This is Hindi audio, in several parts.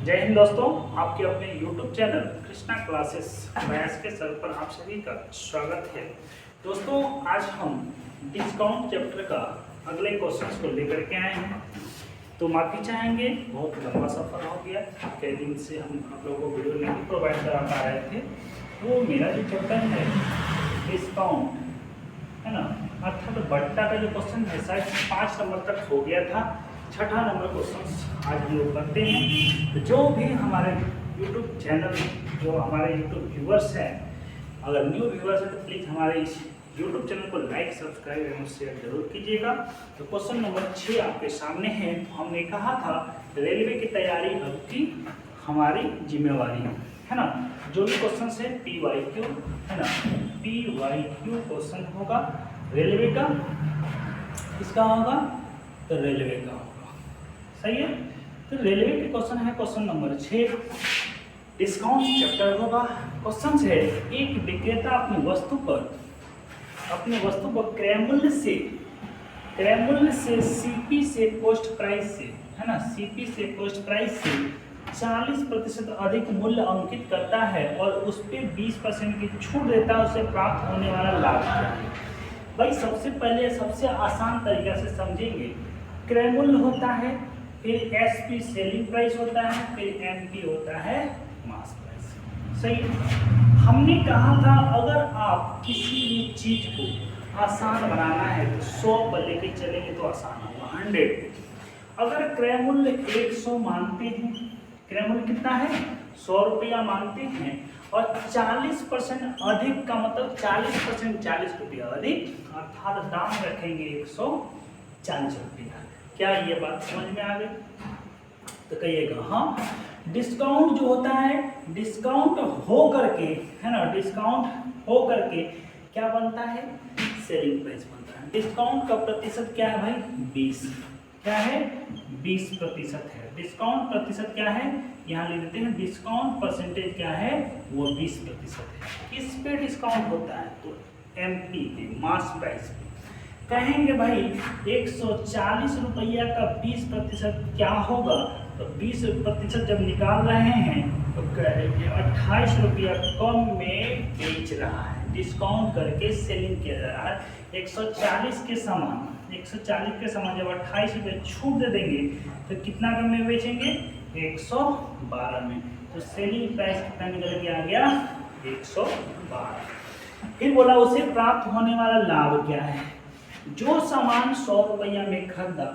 जय हिंद दोस्तों, आपके अपने YouTube channel Krishna classes maths के सर पर आप सभी का स्वागत है। दोस्तों, आज हम डिस्काउंट चैप्टर का अगले क्वेश्चंस को लेकर के आए हैं। तो माफी चाहेंगे, बहुत लंबा सफर हो गया। कई दिन से हम आप लोगों को वीडियो नहीं प्रोवाइड करा पा रहे थे। तो मेरा जो चैप्टर है डिस्काउंट है ना, अर्थात बट्टा का जो क्वेश्चन है शायद 5 नंबर तक हो गया था। छठा नंबर क्वेश्चन आज हम लोग करते हैं। तो जो भी हमारे YouTube चैनल, जो हमारे YouTube व्यूवर्स हैं, अगर न्यू व्यूवर्स हैं तो प्लीज़ हमारे इस YouTube चैनल को लाइक, सब्सक्राइब एवं शेयर जरूर कीजिएगा। तो क्वेश्चन नंबर 6 आपके सामने है। तो हमने कहा था रेलवे की तैयारी अब की हमारी जिम्मेवारी है ना। जो भी क्वेश्चन है PYQ है ना, PYQ क्वेश्चन होगा रेलवे का। किसका होगा? तो रेलवे का होगा। सही है। तो रेलवे के क्वेश्चन है क्वेश्चन नंबर 6, डिस्काउंट चैप्टर होगा। क्वेश्चन है, एक विक्रेता अपनी वस्तु को क्रय मूल्य से CP से पोस्ट प्राइस से है ना, CP से पोस्ट प्राइस से 40% अधिक मूल्य अंकित करता है और उस पर 20% की छूट देता है। उसे प्राप्त होने वाला लाभ क्या है? भाई सबसे पहले सबसे आसान तरीका से समझेंगे। क्रय मूल्य होता है, फिर SP सेलिंग प्राइस होता है, फिर MP होता है मास प्राइस। सही है। हमने कहा था अगर आप किसी भी चीज को आसान बनाना है तो 100 पर लेके चलेंगे तो आसान होगा 100। अगर क्रय मूल्य 100 मानते हैं, क्रय मूल्य कितना है? 100 रुपया मानते हैं और 40% अधिक का मतलब 40% 40 रुपया अधिक, अर्थात दाम रखेंगे 140 रुपया। क्या ये बात समझ में आ गई? तो कहिएगा हाँ। डिस्काउंट जो होता है, डिस्काउंट हो करके है ना, डिस्काउंट हो करके क्या बनता है? सेलिंग प्राइस बनता है। डिस्काउंट का प्रतिशत क्या है भाई? 20। क्या है? 20% है। डिस्काउंट प्रतिशत क्या है? यहाँ लिख देते हैं डिस्काउंट परसेंटेज क्या है? वो 20% है। किस पे डिस्काउंट होता है? तो MP पे, मास प्राइस पे। कहेंगे भाई 140 रुपया का 20% क्या होगा? तो 20% जब निकाल रहे हैं तो कहेंगे 28 रुपया कम में बेच रहा है, डिस्काउंट करके सेलिंग किया जा रहा है। 140 के समान जब 28 रुपये छूट दे देंगे तो कितना कम में बेचेंगे? 112 में। तो सेलिंग प्राइस कितना निकल के आ गया? 112। फिर बोला उसे प्राप्त होने वाला लाभ क्या है? जो सामान 100 रुपया में खरीदा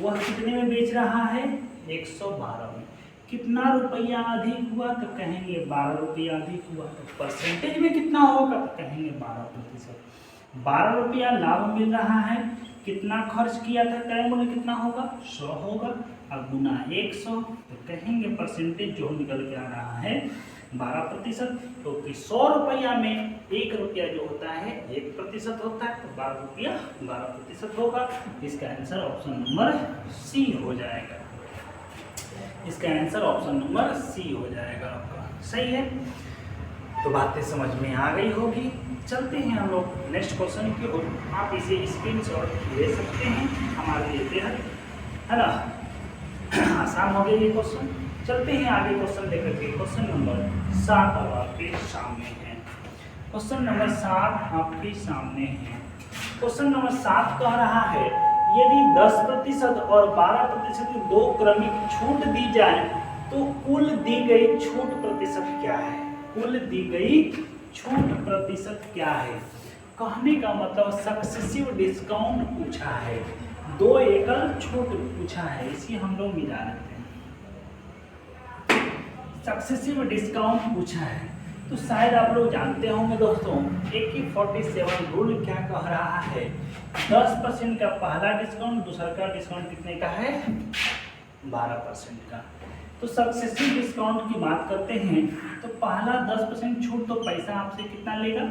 वह कितने में बेच रहा है? 112 में। कितना रुपया अधिक हुआ? तो कहेंगे 12 रुपया अधिक हुआ। तो परसेंटेज में कितना होगा? तो कहेंगे 12%। 12 रुपया लाभ मिल रहा है। कितना खर्च किया था? क्रय मूल्य कितना होगा? 100 होगा और गुना 100। तो कहेंगे परसेंटेज जो निकल के आ रहा है 12%। क्योंकि 100 रुपया में 1 रुपया जो होता है 1% होता है, तो 12 रुपया 12% होगा। इसका आंसर ऑप्शन नंबर C हो जाएगा। इसका आंसर ऑप्शन नंबर C हो जाएगा आपका। सही है। तो बातें समझ में आ गई होगी। चलते हैं हम लोग नेक्स्ट क्वेश्चन की ओर। आप इसे स्क्रीनशॉट ले सकते हैं, हमारे लिए बेहद है ना आसान हो गया ये क्वेश्चन। चलते हैं आगे क्वेश्चन लेकर के। क्वेश्चन नंबर 7 अब आपके सामने है। क्वेश्चन नंबर 7 आपके सामने है। क्वेश्चन नंबर 7 कह रहा है यदि 10% और 12% की दो क्रमिक छूट दी जाए तो कुल दी गई छूट प्रतिशत क्या है? कुल दी गई छूट प्रतिशत क्या है? कहने का मतलब सक्सेसिव डिस्काउंट पूछा है, 2 एकल छूट पूछा है। इसी हम लोग मिला लेते हैं। सक्सेसिव डिस्काउंट पूछा है तो शायद आप लोग जानते होंगे दोस्तों, AK47 रूल क्या कह रहा है? 10% का पहला डिस्काउंट, दूसरा का डिस्काउंट कितने का है? 12% का। तो सक्सेसिव डिस्काउंट की बात करते हैं तो पहला 10% छूट तो पैसा आपसे कितना लेगा?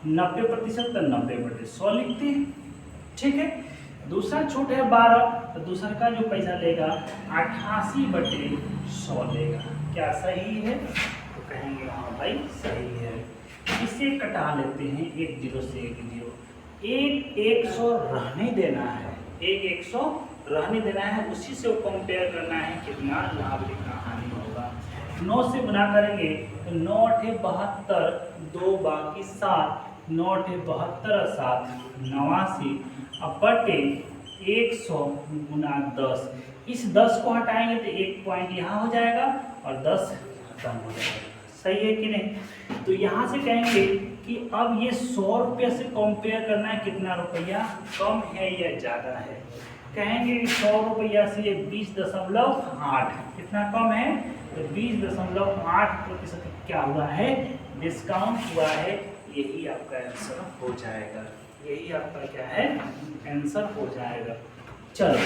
90%। तो 90/100 100 लिखते हैं, ठीक है। दूसरा छूट है 12, तो दूसरा का जो पैसा लेगा 88/100 लेगा। क्या सही है? तो कहेंगे हाँ भाई सही है। इसे कटा लेते हैं, 1 0 से 1 0। 100 रहने देना है, 100 रहने देना है, उसी से कंपेयर करना है कितना लाभ कितना हानि होगा। 9 से गुना करेंगे तो 9 8 72, 2 बाकी 7, 9 8 72 7 89, अब बटे 100 गुना 10। इस 10 को हटाएंगे तो एक पॉइंट यहाँ हो जाएगा और 10 खत्म हो जाएगा। सही है कि नहीं? तो यहाँ से कहेंगे कि अब ये 100 रुपये से कंपेयर करना है कितना रुपया कम है या ज़्यादा है। कहेंगे 100 रुपया से ये 20.8 कितना कम है, तो 20.8% क्या हुआ है, डिस्काउंट हुआ है। यही आपका आंसर हो जाएगा, यही आपका क्या है आंसर हो जाएगा। चलो,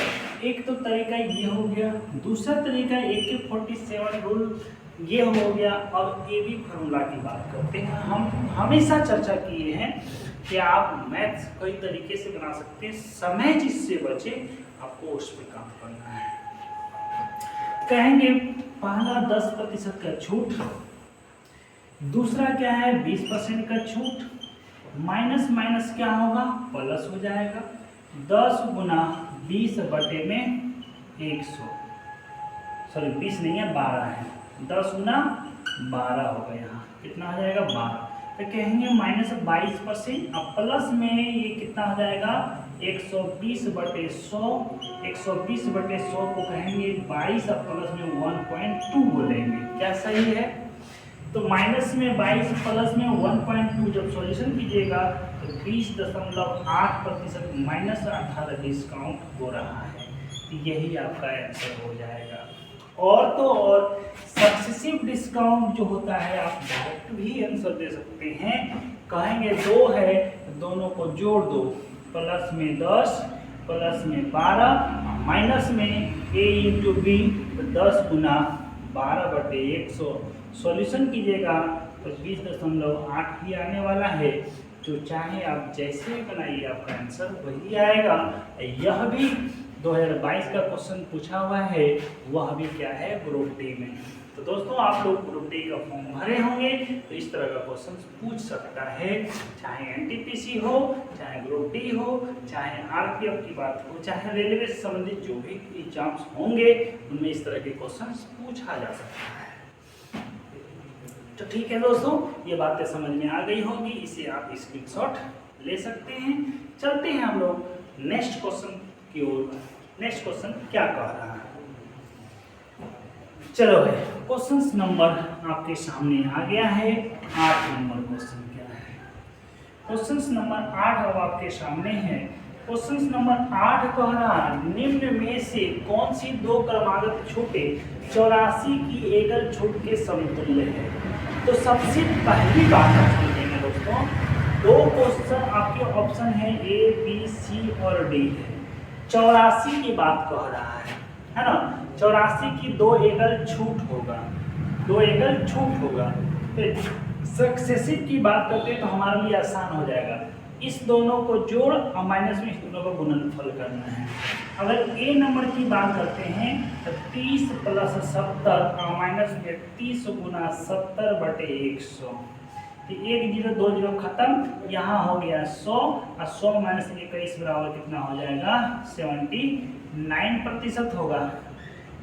एक तो तरीका ये हो गया। दूसरा तरीका AK-47 रूल ये हो गया। अब AB फार्मूला की बात करते हैं। हम हमेशा चर्चा किए हैं कि आप मैथ्स कई तरीके से बना सकते हैं, समय जिससे बचे आपको उस पर काम करना है। कहेंगे पहला 10% का छूट, दूसरा क्या है 20% का छूट, माइनस माइनस क्या होगा प्लस हो जाएगा। 10 गुना 20 बटे में 100, सॉरी 20 नहीं है 12 है, 10 गुना 12 होगा, यहाँ कितना हो जाएगा 12। तो कहेंगे -22%, अब प्लस में ये कितना हो जाएगा 120/100, 120/100 को कहेंगे 22 और प्लस में 1.2 बोलेंगे, क्या सही है? तो माइनस में 22 प्लस में 1.2 जब सॉल्यूशन कीजिएगा तो 20.8% -18 डिस्काउंट हो रहा है। तो यही आपका आंसर हो जाएगा। और तो और सक्सेसिव डिस्काउंट जो होता है आप डायरेक्ट भी आंसर दे सकते हैं। कहेंगे 2 है तो दोनों को जोड़ दो, प्लस में 10 प्लस में 12 माइनस में A × B, तो 10 गुना 12/100 सॉल्यूशन कीजिएगा तो 20.8 ही आने वाला है। तो चाहे आप जैसे बनाइए आपका आंसर वही आएगा। यह भी 2022 का क्वेश्चन पूछा हुआ है, वह भी क्या है ग्रुप डी में। तो दोस्तों आप लोग ग्रुप डी का फॉर्म भरे होंगे तो इस तरह का क्वेश्चन पूछ सकता है, चाहे NTPC हो, चाहे ग्रुप डी हो, चाहे RPF की बात हो, चाहे रेलवे से संबंधित जो भी एग्जाम्स होंगे उनमें इस तरह के क्वेश्चन पूछा जा सकता है। तो ठीक है दोस्तों, ये बातें समझ में आ गई होगी, इसे आप स्क्रीनशॉट ले सकते हैं। चलते हैं हम लोग नेक्स्ट क्वेश्चन की ओर। नेक्स्ट क्वेश्चन क्या कह रहा है, चलो भाई क्वेश्चन नंबर आपके सामने आ गया है। 8 नंबर क्वेश्चन क्या है, क्वेश्चन नंबर 8 अब आपके सामने है। क्वेश्चन नंबर 8 कह रहा है निम्न में से कौन सी 2 क्रमागत छूटें 84 की एकल छूट के समतुल्य है। तो सबसे पहली बात आप समझेंगे दोस्तों, 2 क्वेश्चन आपके ऑप्शन है A, B, C और D है। 84 की बात कह रहा है ना, 84 की 2 एकल छूट होगा, 2 एकल छूट होगा। फिर सक्सेसिव की बात करते हैं तो हमारे लिए आसान हो जाएगा, इस दोनों को जोड़ और माइनस में इस दोनों का गुणनफल करना है। अगर A नंबर की बात करते हैं तो 30 + 70 और माइनस में 30 गुना 70/100, 1 0 2 0 खत्म, यहाँ हो गया 100 और 100 माइनस 21 बराबर कितना हो जाएगा 79% होगा,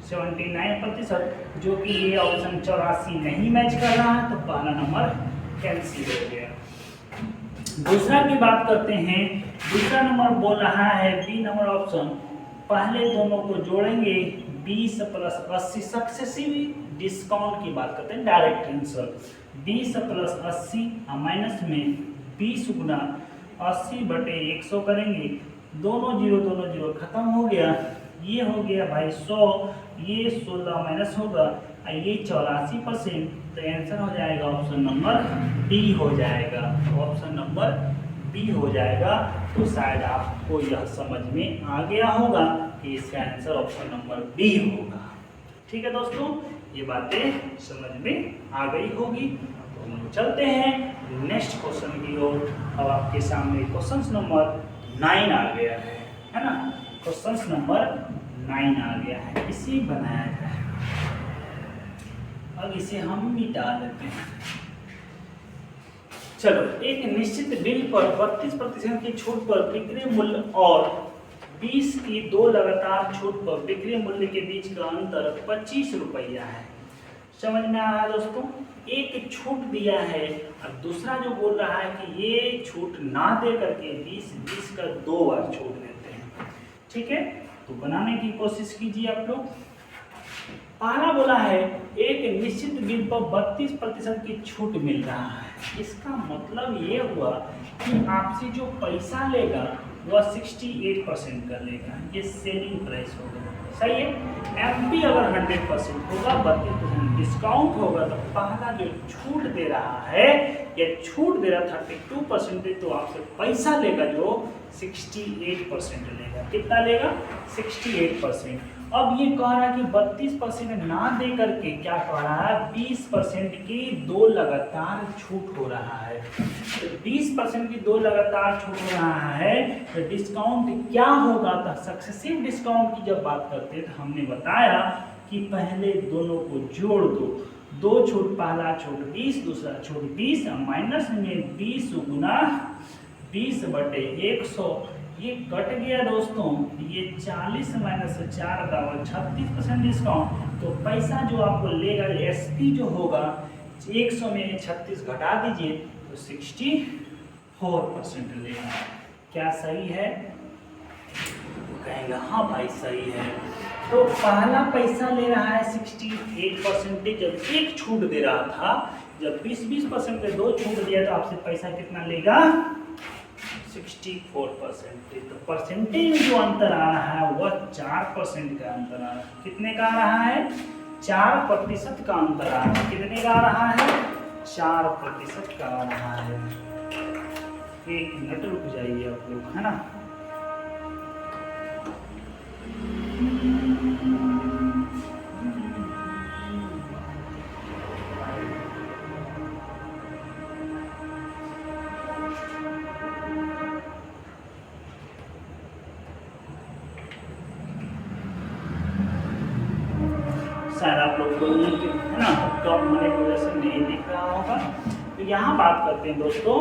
79%, जो कि ये ऑप्शन 84 नहीं मैच कर रहा है, तो पहला नंबर कैंसिल हो गया। दूसरा की बात करते हैं, दूसरा नंबर बोल रहा है बी नंबर ऑप्शन, पहले दोनों को जोड़ेंगे 20 + 80, सक्सेसिव डिस्काउंट की बात करते हैं, डायरेक्ट आंसर 20 + 80 और माइनस में 20 गुना 80/100 करेंगे, दोनों जीरो खत्म हो गया, ये हो गया भाई 100, ये 16 माइनस होगा और ये 84%, तो आंसर हो जाएगा ऑप्शन नंबर डी हो जाएगा, ऑप्शन नंबर बी हो जाएगा। तो शायद आपको यह समझ में आ गया होगा कि इसका आंसर ऑप्शन नंबर बी होगा। ठीक है दोस्तों, ये बातें समझ में आ गई होगी। तो हम चलते हैं नेक्स्ट क्वेश्चन की ओर। अब आपके सामने क्वेश्चन नंबर 9 आ गया है ना, क्वेश्चन नंबर 9 आ गया है, इसे बनाया जाए। अब इसे हम मिटा देते हैं। चलो, एक निश्चित बिल पर 32% की छूट पर बिक्री मूल्य और 20 की 2 लगातार छूट पर बिक्री मूल्य के बीच का अंतर 25 रुपया है। समझ में आ रहा है दोस्तों? एक छूट दिया है और दूसरा जो बोल रहा है कि ये छूट ना दे करके 20 का 2 बार छूट देते हैं। ठीक है, तो बनाने की कोशिश कीजिए आप लोग। पहला बोला है एक निश्चित बिल पर 32% की छूट मिल रहा है। इसका मतलब ये हुआ कि आपसे जो पैसा लेगा वह 68% का लेगा, ये सेलिंग प्राइस होगा। सही है। एमपी अगर 100% होगा, 32% डिस्काउंट होगा, तो पहला जो छूट दे रहा है या छूट दे रहा 32%, तो आपसे पैसा लेगा जो 68% लेगा। कितना लेगा? 68%। अब ये कह रहा है कि 32% ना दे करके क्या कह रहा है, 20% की 2 लगातार छूट हो रहा है। तो 20% की 2 लगातार छूट हो रहा है, तो डिस्काउंट क्या होगा? तो सक्सेसिव डिस्काउंट की जब बात करते हैं तो हमने बताया कि पहले दोनों को जोड़ दो। 2 छूट, पहला छूट 20, दूसरा छूट 20, माइनस में 20 गुना 20/100, ये कट गया दोस्तों। ये 40 माइनस 4 बराबर 36% डिस्काउंट। तो पैसा जो आपको लेगा, एसपी जो होगा 100 में 36 घटा दीजिए तो 64% लेगा। क्या सही है? कहेंगे हाँ भाई सही है। तो पहला पैसा ले रहा है 68%, जब एक छूट दे रहा था, जब 20% पे 2 छूट दिया तो आपसे पैसा कितना लेगा? 64%। तो परसेंटेज में जो अंतर आ रहा है वह 4% का अंतर आ रहा है। कितने का आ रहा है? 4% का अंतर आ रहा है। कितने का आ रहा है? 4% का आ रहा है। 1 मिनट रुक जाइए आप लोग, है ना। शायद आप लोग को है ना कम होने की वजह से नहीं दिख रहा होगा। तो यहाँ बात करते हैं दोस्तों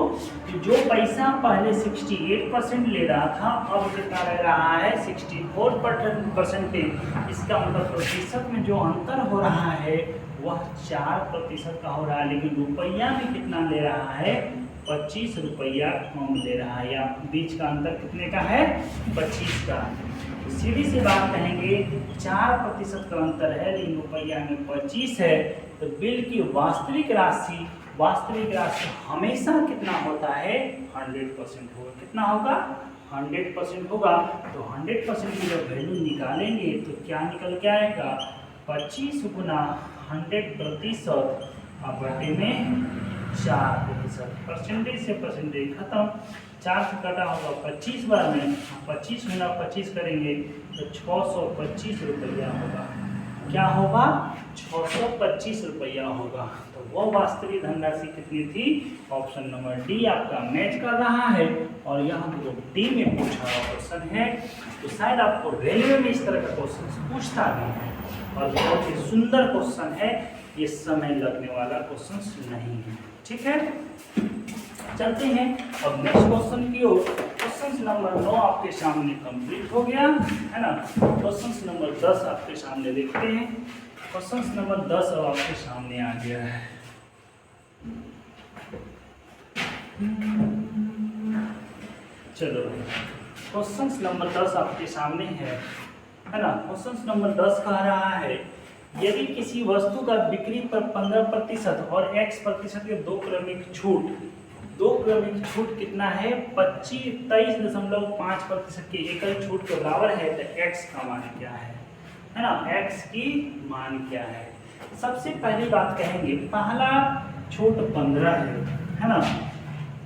कि जो पैसा पहले 68% ले रहा था, अब कितना ले रहा है? 64%। इसका मतलब प्रतिशत में जो अंतर हो रहा है वह 4% का हो रहा है, लेकिन रुपया में कितना ले रहा है? 25 रुपया कम ले रहा है। या बीच का अंतर कितने का है? 25 का। सीधी सी बात कहेंगे 4% का अंतर है, लेकिन रुपया में 25 है। तो बिल की वास्तविक राशि हमेशा कितना होता है? 100% होगा। कितना होगा? 100% होगा। तो 100% की जब वैल्यू निकालेंगे तो क्या निकल के आएगा? 25 गुना 100% बटे में 4%। परसेंटेज से परसेंटेज खत्म। 4 से कटा होगा 25 बार में, 25 गुना 25 करेंगे तो 625 रुपया होगा। क्या होगा? 625 रुपया होगा। तो वो वास्तविक धनराशि कितनी थी? ऑप्शन नंबर डी आपका मैच कर रहा है। और यहाँ जो डी में पूछा हुआ क्वेश्चन है, तो शायद आपको रेलवे में इस तरह का क्वेश्चन पूछता भी है, और बहुत ही सुंदर क्वेश्चन है। ये समय लगने वाला क्वेश्चन नहीं है। ठीक है, चलते हैं अब नेक्स्ट क्वेश्चन की ओर। क्वेश्चन नंबर 9 आपके सामने कंप्लीट हो गया है ना। क्वेश्चन नंबर 10 आपके सामने देखते हैं। क्वेश्चन नंबर 10 अब आपके सामने आ गया है। चलो, क्वेश्चन नंबर 10 आपके सामने है ना। क्वेश्चन नंबर 10 कह रहा है, यदि किसी वस्तु का बिक्री पर 15% और x% के 2 क्रमिक छूट कितना है? 23.5% की एकल छूट के बराबर है, तो x का मान क्या है ना। x की मान क्या है? सबसे पहली बात कहेंगे, पहला छूट 15 है ना।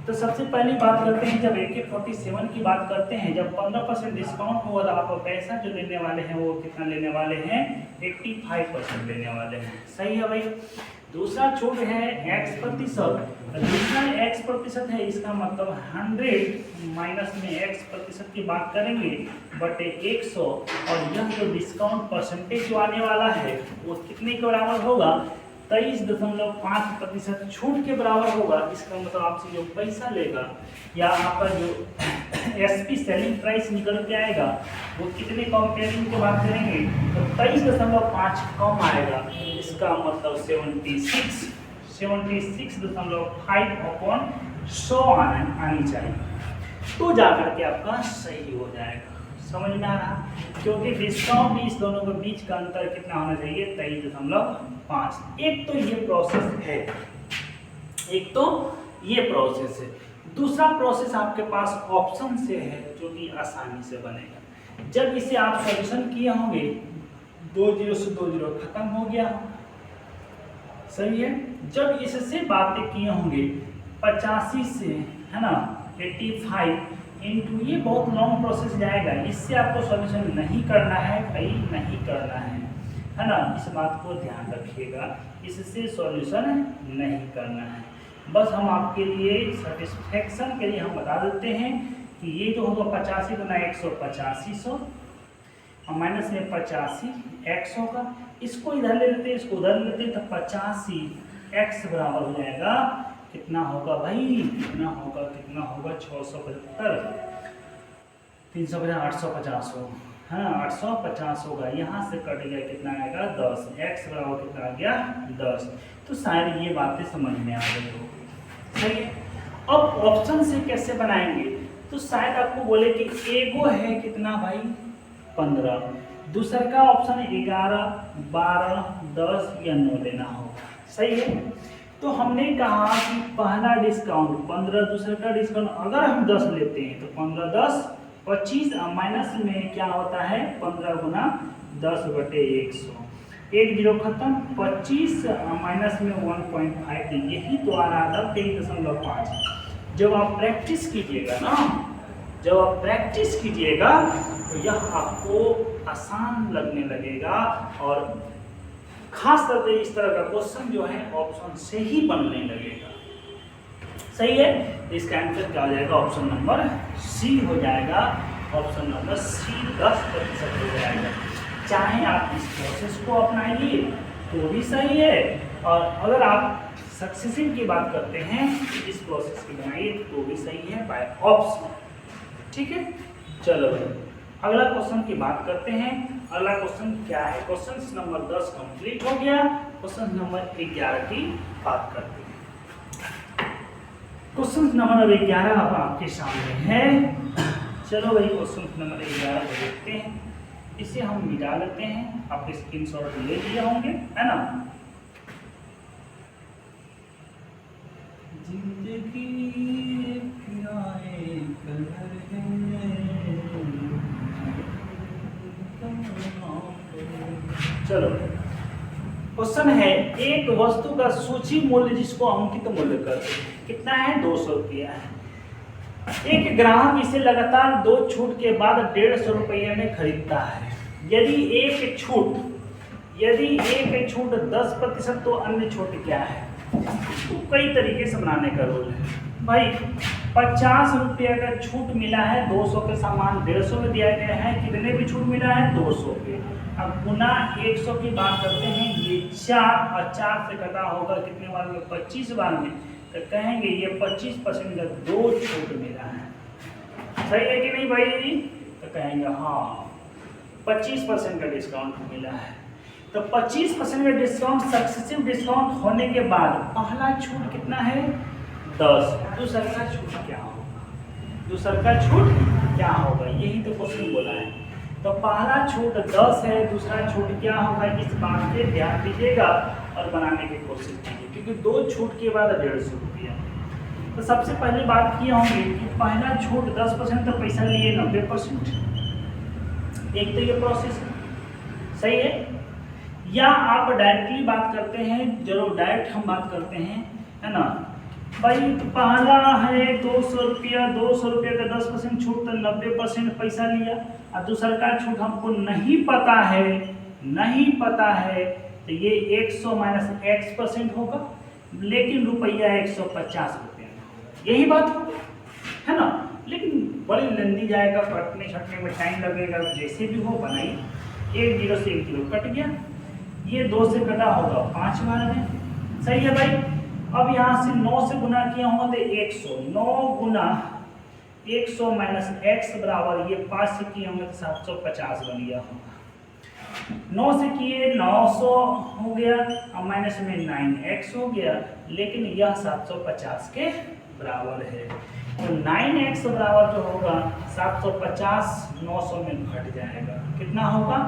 तो सबसे पहली बात करते हैं, जब AK47 की बात करते हैं, जब 15% डिस्काउंट होगा तो आप पैसा जो लेने वाले हैं वो कितना लेने वाले हैं? 85% लेने वाले हैं। सही है भाई। दूसरा छूट है x%। दूसरा x% है, इसका मतलब 100 माइनस में x% की बात करेंगे बटे 100। और यह जो डिस्काउंट परसेंटेज जो आने वाला है वो कितने के बराबर होगा? 23.5% छूट के बराबर होगा। इसका मतलब आपसे जो पैसा लेगा या आपका जो एसपी सेलिंग प्राइस निकल के आएगा वो कितने कंपेयरिंग की बात करेंगे तो 23.5 कम आएगा। इसका मतलब 76.5/100 आनी चाहिए, तो जाकर के आपका सही हो जाएगा। समझ में आ रहा? क्योंकि डिस्काउंट इस दोनों के बीच का अंतर कितना होना चाहिए 23.5। एक तो ये प्रोसेस है, एक तो ये प्रोसेस है। दूसरा प्रोसेस आपके पास ऑप्शन से है जो कि आसानी से बनेगा। जब इसे आप सॉल्यूशन किए होंगे 2 0 से 2 0 खत्म हो गया, सही है। जब इससे बातें किए होंगे 85 से, है ना, 85 इंटू, ये बहुत लॉन्ग प्रोसेस जाएगा। इससे आपको सॉल्यूशन नहीं करना है भाई, नहीं करना है ना, इस बात को ध्यान रखिएगा। इससे सॉल्यूशन नहीं करना है। बस हम आपके लिए सेटिस्फेक्शन के लिए हम बता देते हैं कि ये जो होगा 85 गुना 185 और माइनस में 85 x होगा। इसको इधर ले लेते हैं, इसको उधर ले लेते हैं, तो 85 x बराबर हो जाएगा कितना होगा भाई, कितना होगा 675 350 850 हो, हाँ 850 होगा। यहाँ से कट गया कितना आएगा 10, x बराबर कितना आ गया 10। तो शायद ये बातें समझ में आ गई होगी, सही है। अब ऑप्शन से कैसे बनाएंगे, तो शायद आपको बोले कि एगो है कितना भाई 15, दूसरा का ऑप्शन 11 12 10 या 9 लेना होगा, सही है। तो हमने कहा कि पहला डिस्काउंट 15, दूसरे का डिस्काउंट अगर हम 10 लेते हैं तो 15 10 25 माइनस में क्या होता है 15 गुना 10/100, 1 0 खत्म, 25 माइनस में 1.5, यही तो आ रहा था 23.5। जब आप प्रैक्टिस कीजिएगा ना, जब आप प्रैक्टिस कीजिएगा तो यह आपको आसान लगने लगेगा और खास करके इस तरह का क्वेश्चन जो है ऑप्शन से ही बनने लगेगा, सही है। इसका आंसर क्या हो जाएगा, ऑप्शन नंबर सी हो जाएगा। ऑप्शन नंबर सी 10% हो जाएगा। चाहे आप इस प्रोसेस को अपनाइए तो भी सही है, और अगर आप सक्सेसिव की बात करते हैं इस प्रोसेस की बनाइए तो भी सही है बाय ऑप्शन, ठीक है। चलो भाई अगला क्वेश्चन की बात करते हैं। अगला क्वेश्चन क्या है, क्वेश्चन नंबर 10 कंप्लीट हो गया। क्वेश्चन नंबर 11 की बात करते हैं। क्वेश्चन नंबर 11 अब आपके सामने है। चलो भाई क्वेश्चन नंबर 11 को देखते हैं। इसे हम मिटा लेते हैं, आप स्क्रीनशॉट ले लिए होंगे, है ना। जिंदगी चलो क्वेश्चन है, एक वस्तु का सूची मूल्य जिसको अंकित मूल्य करते हैं कितना है 200 रुपया है। एक ग्राहक इसे लगातार 2 छूट के बाद 150 रुपये में खरीदता है। यदि एक छूट 10% तो अन्य छूट क्या है। तो कई तरीके से बनाने का रूल है भाई। 50 रुपये का छूट मिला है, 200 के सामान 150 में दिया गया है, कितने भी छूट मिला है 200 पे। अब गुना 100 की बात करते हैं, ये 4 और 4 से कटा होगा कितने बार में 25 बार में, तो कहेंगे ये 25% का 2 छूट मिला है, सही है कि नहीं भाई। तो कहेंगे हाँ 25% का डिस्काउंट मिला है। तो 25% का डिस्काउंट सक्सेसिव डिस्काउंट होने के बाद पहला छूट कितना है 10, दूसरा का छूट क्या होगा, दूसरा का छूट क्या होगा, यही तो क्वेश्चन बोला है। तो पहला छूट 10 है, दूसरा छूट क्या होगा, इस बात पे ध्यान दीजिएगा और बनाने की कोशिश कीजिए, क्योंकि 2 छूट के बाद 150 रुपया। तो सबसे पहले बात किए होंगे कि पहला छूट 10% तो पैसा लिए 90%, एक तो ये प्रोसेस है, सही है। या आप डायरेक्टली बात करते हैं, जरूर डायरेक्ट हम बात करते हैं, है ना भाई। तो पहला है 200 रुपया, 200 रुपये का 10% छूट तो 90% पैसा लिया, और दूसरा का छूट हमको नहीं पता है, तो ये 100 माइनस x% होगा, लेकिन रुपया 150 रुपया में होगा, यही बात होगा, है ना। लेकिन बड़ी लंबी जाएगा, कटने छटने में टाइम लगेगा, जैसे भी हो बनाइए। 1 0 से 1 0 कट गया, ये 2 से कटा होगा 5 बार में, सही है भाई। अब यहाँ से 9 से गुना किया होगा तो 100, 9 गुना 100 माइनस x बराबर, ये 5 से किए होंगे तो 750 बन गया होगा। 9 से किए 900 हो गया, अब माइनस में 9x हो गया, लेकिन यह 750 के बराबर है। तो 9x बराबर जो होगा 750 900 में घट जाएगा, कितना होगा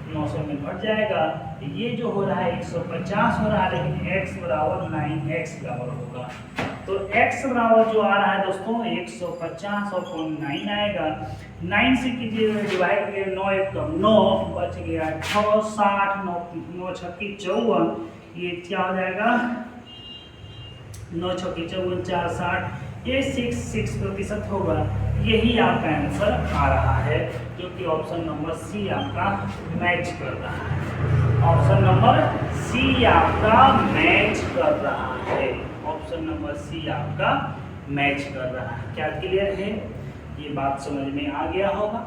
900 में घट जाएगा। ये जो हो रहा है 150 हो रहा है, लेकिन x बराबर 9x बराबर होगा। तो x बराबर जो आ रहा है दोस्तों 150 और 9 आएगा। 9 से कीजिए डिवाइड, 9 1 कम 9 बच गया 6 60, 9 छक्की 54, ये क्या हो जाएगा 9 छक्की 54 4 60, ये 6% होगा। यही आपका आंसर आ रहा है, जो कि ऑप्शन नंबर सी आपका मैच कर रहा है। ऑप्शन नंबर सी आपका मैच कर रहा है। ऑप्शन नंबर सी आपका मैच कर रहा है। क्या क्लियर है? ये बात समझ में आ गया होगा।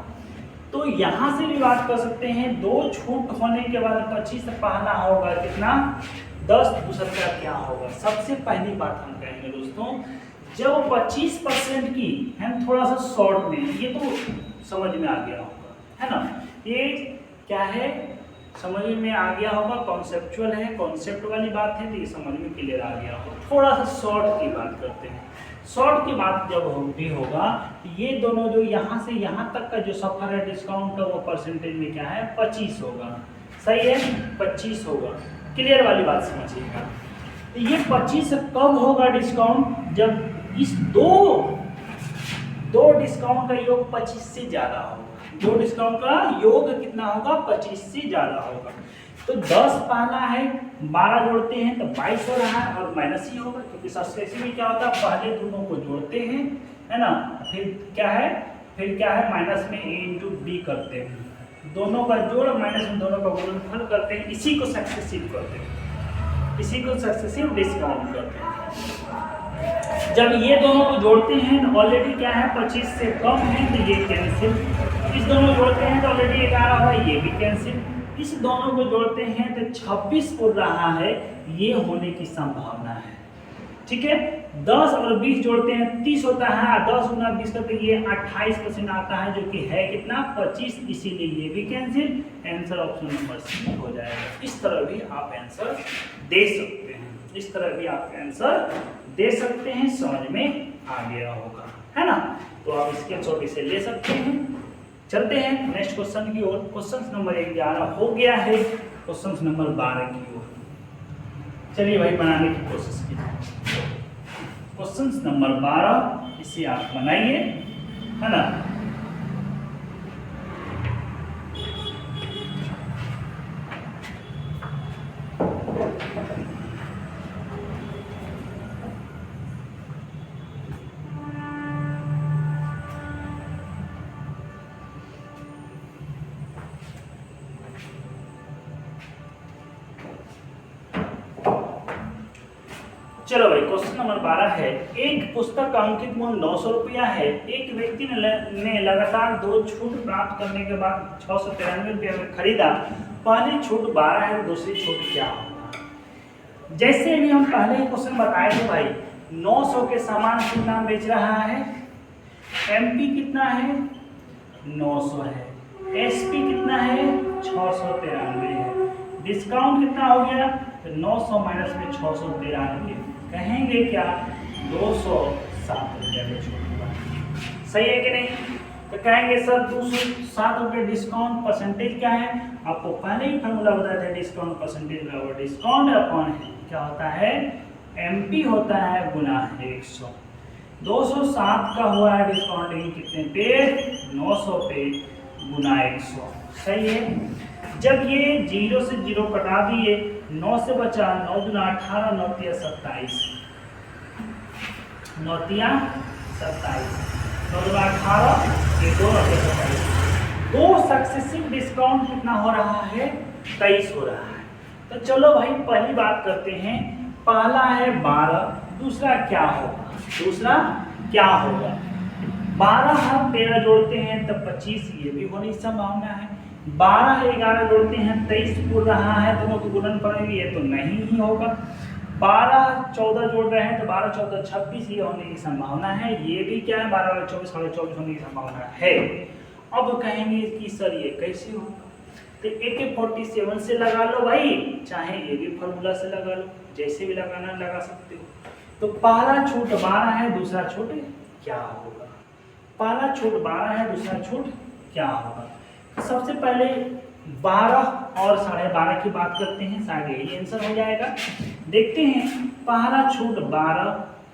तो यहाँ से भी बात कर सकते हैं, 2 छूट होने के बाद 25 पहला होगा कितना 10, दूसरा का क्या होगा। सबसे पहली बात हम कहेंगे दोस्तों, जब 25% की है थोड़ा सा शॉर्ट में, ये तो समझ में आ गया होगा, है ना। ये क्या है समझ में आ गया होगा, कॉन्सेप्चुअल है, कॉन्सेप्ट वाली बात है, तो ये समझ में क्लियर आ गया होगा। थोड़ा सा शॉर्ट की बात करते हैं। शॉर्ट की बात जब भी होगा, ये दोनों जो यहाँ से यहाँ तक का जो सफर है डिस्काउंट का, वो परसेंटेज में क्या है 25 होगा, सही है 25 होगा। क्लियर वाली बात समझिएगा। तो ये 25 कब होगा डिस्काउंट, जब इस दो डिस्काउंट का योग 25 से ज्यादा होगा। दो डिस्काउंट का योग कितना होगा 25 से ज्यादा होगा। तो 10 पहला है, 12 जोड़ते हैं तो 22 हो रहा है, और माइनस ही होगा, क्योंकि सब्सट्रैक्शन में क्या होता है पहले दोनों को जोड़ते हैं, है ना, फिर क्या है माइनस में a इंटू बी करते हैं, दोनों का जोड़ माइनस में दोनों का गुणनफल करते हैं, इसी को सक्सेसिव करते हैं, इसी को सक्सेसिव डिस्काउंट करते हैं। जब ये दोनों को जोड़ते हैं तो ऑलरेडी क्या है 25 से कम है, तो ये कैंसिल। इस दोनों जोड़ते हैं तो ऑलरेडी 11 हुआ, ये भी कैंसिल। इस दोनों को जोड़ते हैं तो 26 उड़ रहा है, ये होने की संभावना है, ठीक है। 10 और 20 जोड़ते हैं 30 होता है, 10 गुना 20 करते ये 28% आता है, जो कि है कितना 25, इसीलिए ये भी cancel. Answer option number C हो जाएगा। इस तरह भी आप आंसर दे सकते हैं, इस तरह भी आप आंसर दे सकते हैं, समझ में आ गया होगा, है ना। तो आप इसके छोटे से ले सकते हैं। चलते हैं नेक्स्ट क्वेश्चन की ओर। क्वेश्चन नंबर 11 हो गया है, क्वेश्चन नंबर 12 की ओर चलिए भाई बनाने की कोशिश कीजिए। क्वेश्चन नंबर 12 इसे आप बनाइए, है ना। चलो भाई क्वेश्चन नंबर 12 है, एक पुस्तक का अंकित मूल्य 900 रुपया है। एक व्यक्ति ने लगातार 2 छूट प्राप्त करने के बाद 693 रुपये में खरीदा। पहली छूट 12 है, दूसरी छूट क्या होगा। जैसे भी हम पहले ही क्वेश्चन बताए थे भाई, 900 के सामान कितना बेच रहा है, एमपी कितना है 900 है, एसपी कितना है 693 है, डिस्काउंट कितना हो गया 900 माइनस में 693, कहेंगे क्या 207 रुपये में छूट, सही है कि नहीं। तो कहेंगे सर 207 रुपये डिस्काउंट परसेंटेज क्या है, आपको पहले ही फार्मूला बताया था, डिस्काउंट परसेंटेज बराबर डिस्काउंट अपॉन क्या होता है एमपी होता है गुना 100। 207 का हुआ है डिस्काउंट कितने पे 900 पे गुना 100, सही है। जब ये 0 से 0 कटा दिए, 9 से बचा 9 गुना 18, 9 तिया 27, 9 तिया 27, 9 गुना 18 ये 2 9 तिया 27, 2 सक्सेसिव डिस्काउंट कितना हो रहा है 23 हो रहा है। तो चलो भाई पहली बात करते हैं, पहला है 12, दूसरा क्या होगा, दूसरा क्या होगा 12 हम 13 जोड़ते हैं तब 25, ये भी होने की संभावना है। 12 11 जोड़ते हैं 23 पूर रहा है, दोनों को गुणनफल ये तो नहीं ही होगा। 12 14 जोड़ रहे हैं तो 12 14 26 ये होने की संभावना है। ये भी क्या है 12 24 साढ़े 24 होने की संभावना है। अब कहेंगे कि सर ये कैसे होगा, तो AK47 से लगा लो भाई, चाहे ये भी फॉर्मूला से लगा लो, जैसे भी लगाना लगा सकते हो। तो पहला छूट 12 है, दूसरा छूट क्या होगा? पहला छूट 12 है, दूसरा छूट क्या होगा? सबसे पहले 12 और 12.5 की बात करते हैं, शायद यही आंसर हो जाएगा। देखते हैं, पहला छूट 12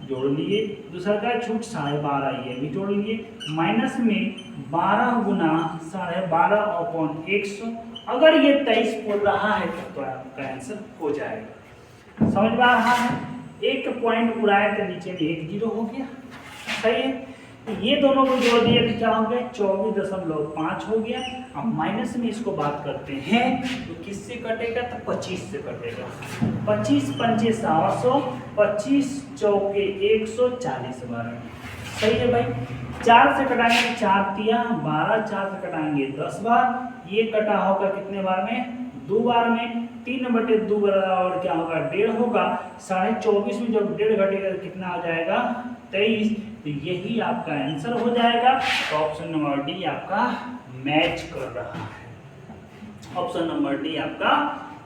जोड़ लिए, दूसरा का छूट 12.5 ये भी जोड़ लिए, माइनस में 12 गुना 12.5 अपॉन 100। अगर ये 23 बोल रहा है तो आपका आंसर हो जाएगा। समझ में आ रहा है? एक पॉइंट उड़ाए तो नीचे में 1 0 हो गया, सही है। तो ये दोनों को जोड़ दिए तो क्या हो गया 24.5 हो गया। अब माइनस में इसको बात करते हैं तो किससे कटेगा, तो 25 से कटेगा। 25 पंचे 700, 25 चौके 140 बार, सही है भाई। 4 से कटाएंगे 4 तिया 12, 4 से कटाएंगे 10 बार, ये कटा होगा कितने बार में, 2 बार में। 3/2 बराबर क्या होगा, 1.5 होगा। 24.5 में जब 1.5 घटेगा तो कितना आ जाएगा 23। तो यही आपका आंसर हो जाएगा। तो ऑप्शन नंबर डी आपका मैच कर रहा है। ऑप्शन नंबर डी आपका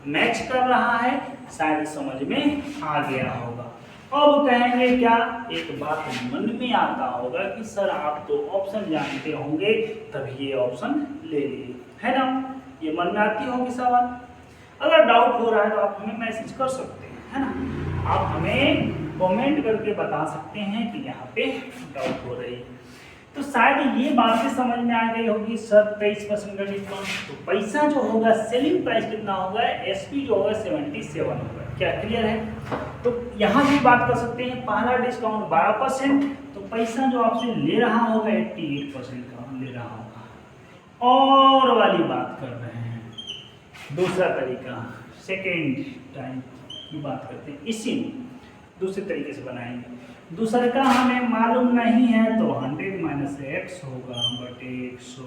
मैच कर रहा है। शायद समझ में आ गया होगा। अब कहेंगे क्या, एक बात मन में आता होगा कि सर आप तो ऑप्शन जानते होंगे तभी ये ऑप्शन ले लिए, है ना? ये मन में आती होगी सवाल। अगर डाउट हो रहा है तो आप हमें मैसेज कर सकते हैं, है ना? आप हमें कमेंट करके बता सकते हैं कि यहाँ पे डाउट हो रही है। तो शायद ये बातें समझ में आ गई होगी। सर 23% का डिस्काउंट, तो पैसा जो होगा सेलिंग प्राइस कितना होगा, SP जो होगा 77 होगा। क्या क्लियर है? तो यहाँ भी बात कर सकते हैं, पहला डिस्काउंट 12%, तो पैसा जो आपसे ले रहा होगा 88% का ले रहा होगा। और वाली बात कर रहे हैं, दूसरा तरीका सेकेंड टाइम की बात करते हैं, इसी दूसरे तरीके से बनाएंगे। दूसरे का हमें मालूम नहीं है तो 100 - x होगा बटे 100।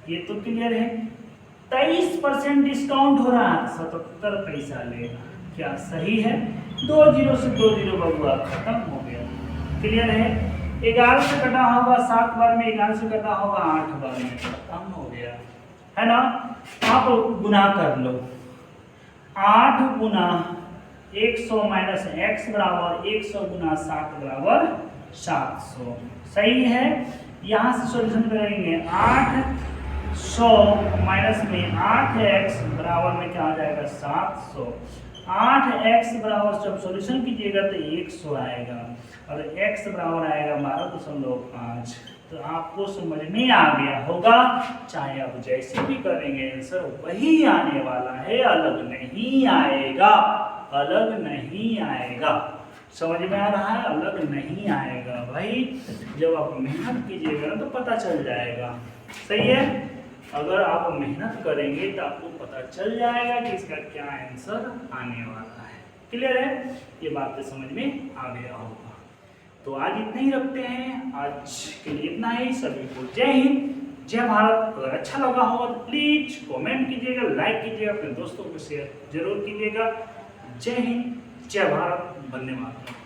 ये तो क्लियर है। 23% डिस्काउंट हो रहा है, 77 पैसा लेगा। क्या सही है? 2 0 से 2 0 बबुआ खत्म हो गया। क्लियर है? 11 से कटा होगा 7 बार में, 11 से कटा होगा 8 बार में, खत्म हो गया, है ना? आप गुना कर लो, 8 गुना 100 - x बराबर 100 गुना 7 बराबर 700, सही है। यहाँ से सॉल्यूशन करेंगे, 800 माइनस में 8x बराबर में क्या आ जाएगा 700। 8x बराबर जब सॉल्यूशन कीजिएगा तो 100 आएगा और x बराबर आएगा 12.5। तो आपको समझ में आ गया होगा। चाहे आप जैसे भी करेंगे आंसर वही आने वाला है, अलग नहीं आएगा, अलग नहीं आएगा। समझ में आ रहा है? अलग नहीं आएगा भाई। जब आप मेहनत कीजिएगा तो पता चल जाएगा, सही है। अगर आप मेहनत करेंगे तो आपको पता चल जाएगा कि इसका क्या आंसर आने वाला है। क्लियर है? ये बात तो समझ में आ गया होगा। तो आज इतना ही रखते हैं, आज के लिए इतना ही। सभी को जय हिंद, जय भारत। अगर अच्छा लगा होगा तो प्लीज कमेंट कीजिएगा, लाइक कीजिएगा, अपने दोस्तों को शेयर जरूर कीजिएगा। जय हिंद, जय भारत, वंदे मातरम।